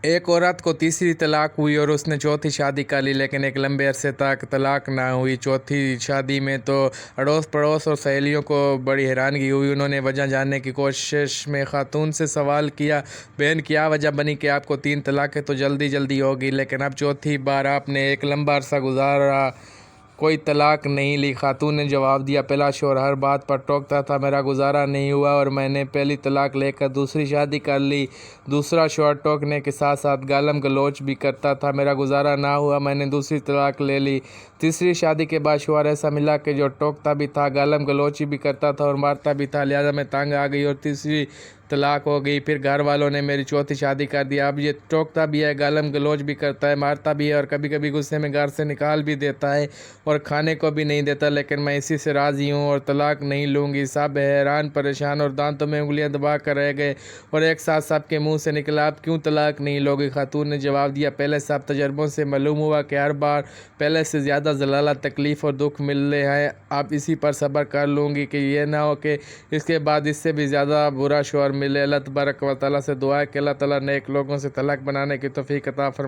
एक औरत को तीसरी तलाक हुई और उसने चौथी शादी कर ली, लेकिन एक लंबे अरसे तक तलाक ना हुई। चौथी शादी में तो अड़ोस पड़ोस और सहेलियों को बड़ी हैरानगी हुई। उन्होंने वजह जानने की कोशिश में खातून से सवाल किया, बहन क्या वजह बनी कि आपको 3 तलाक़ें तो जल्दी जल्दी होगी, लेकिन अब चौथी बार आपने एक लंबा अरसा गुजारा कोई तलाक नहीं ली। खातून ने जवाब दिया, पहला शौहर हर बात पर टोकता था, मेरा गुजारा नहीं हुआ और मैंने पहली तलाक लेकर दूसरी शादी कर ली। दूसरा शौहर टोकने के साथ साथ गालम गलोच भी करता था, मेरा गुजारा ना हुआ, मैंने दूसरी तलाक ले ली। तीसरी शादी के बाद शौहर ऐसा मिला कि जो टोकता भी था, गालम गलोची भी करता था और मारता भी था, लिहाजा मैं तंग आ गई और तीसरी तलाक हो गई। फिर घर वालों ने मेरी चौथी शादी कर दी। अब ये टोकता भी है, गालम गलोच भी करता है, मारता भी है और कभी कभी गुस्से में घर से निकाल भी देता है और खाने को भी नहीं देता, लेकिन मैं इसी से राज़ी हूँ और तलाक नहीं लूँगी। सब हैरान परेशान और दांतों में उंगलियां दबा कर रह गए और एक साथ सबके मुंह से निकला, आप क्यों तलाक नहीं लोगे? खातून ने जवाब दिया, पहले सब तजर्बों से मालूम हुआ कि हर बार पहले से ज़्यादा ज़लालत, तकलीफ़ और दुख मिलने हैं। आप इसी पर सब्र कर लूँगी कि यह ना हो कि इसके बाद इससे भी ज़्यादा बुरा शौहर मिले। अल्लाह तबारक व तआला से दुआ है कि अल्लाह ताला नेक लोगों से तलाक बनाने की तौफीक अता फरमाए।